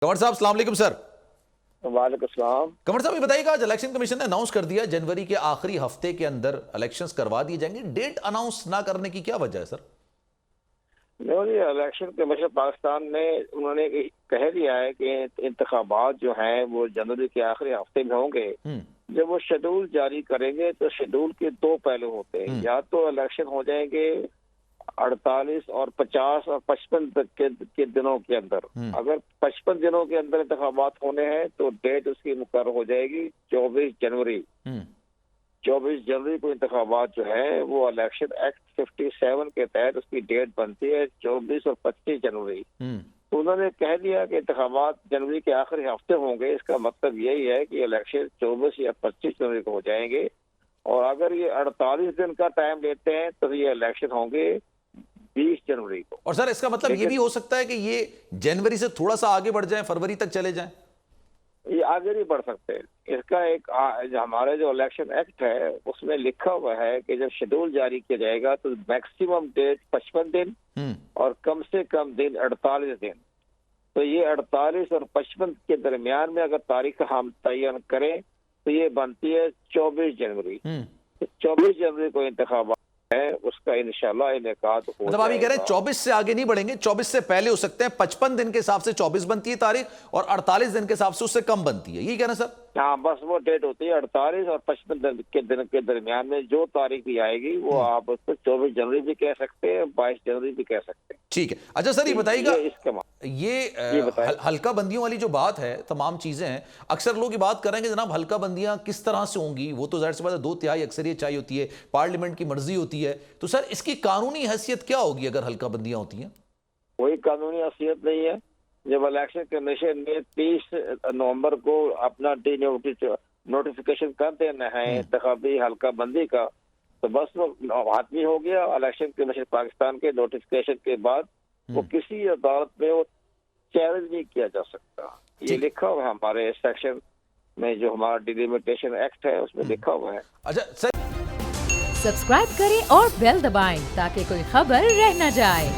कंवर साहब अस्सलाम वालेकुम सर। वालेकुम सलाम। कंवर साहब ये बताइएगा, आज इलेक्शन कमीशन ने अनाउंस कर दिया जनवरी के आखिरी हफ्ते के अंदर इलेक्शंस करवा दिए जाएंगे। डेट अनाउंस ना करने की क्या वजह है सर? इलेक्शन कमीशन पाकिस्तान ने उन्होंने कह दिया है कि इंतखाबात जो हैं वो जनवरी के आखिरी हफ्ते में होंगे। जब वो शेड्यूल जारी करेंगे तो शेड्यूल के दो पहलू होते हैं, या तो इलेक्शन हो जाएंगे 48 और 50 और 55 तक के दिनों के अंदर। अगर 55 दिनों के अंदर इंतखाबात होने हैं तो डेट उसकी मुकर्रर हो जाएगी 24 जनवरी। 24 जनवरी को इंतखाबात जो है वो इलेक्शन एक्ट 57 के तहत उसकी डेट बनती है 24 और 25 जनवरी। तो उन्होंने कह दिया कि इंतखाबात जनवरी के आखिरी हफ्ते होंगे। इसका मतलब यही है कि इलेक्शन 24 या 25 जनवरी को हो जाएंगे, और अगर ये 48 दिन का टाइम लेते हैं तो ये इलेक्शन होंगे 20 जनवरी को। और सर इसका मतलब ये भी हो सकता है कि ये जनवरी से थोड़ा सा आगे बढ़ जाए, फरवरी तक चले जाएं? ये आगे नहीं बढ़ सकते। इसका एक हमारे जो इलेक्शन एक्ट है उसमें लिखा हुआ है कि जब शेड्यूल जारी किया जाएगा तो मैक्सिमम डेट 55 दिन और कम से कम दिन 48 दिन। तो ये 48 और 55 के दरमियान में अगर तारीख हम तयन करें तो ये बनती है 24 जनवरी। तो 24 जनवरी को इंतखाबात है, उसका इंशाल्लाह इनेकाद हो मतलब आप ये कह रहे हैं 24 से आगे नहीं बढ़ेंगे, 24 से पहले हो सकते हैं। 55 दिन के हिसाब से 24 बनती है तारीख और 48 दिन के हिसाब से उससे कम बनती है, यही कहना सर? हाँ, बस वो डेट होती है 48 और 55 दिन के दरमियान में जो तारीख भी आएगी वो आप उसको 24 जनवरी भी कह सकते हैं, 22 जनवरी भी कह सकते हैं। ठीक है। अच्छा सर ये बताइएगा, ये बताइए। हल्का बंदियों वाली जो बात है, तमाम चीजें हैं, अक्सर लोग ये बात कर रहे हैं कि जनाब हल्का बंदियां किस तरह से होंगी, वो तो जाहिर सी बात है 2/3 अक्सरियत चाहिए होती है, पार्लियामेंट की मर्जी होती है। तो सर इसकी कानूनी हैसियत क्या होगी अगर हल्का बंदियां होती हैं? कोई कानूनी हैसियत नहीं है। जब इलेक्शन कमीशन ने 30 नवंबर को अपना नोटिफिकेशन कर देना है इंतखाबी हल्का बंदी का, तो बस वो हाथमी हो गया। इलेक्शन कमीशन पाकिस्तान के नोटिफिकेशन के बाद वो किसी अदालत में वो चैलेंज नहीं किया जा सकता। ये लिखा हुआ है हमारे सेक्शन में, जो हमारा डिलिमिटेशन एक्ट है उसमें लिखा हुआ है। अच्छा सर, सब्सक्राइब करें और बेल दबाएं ताकि कोई खबर रह न जाए।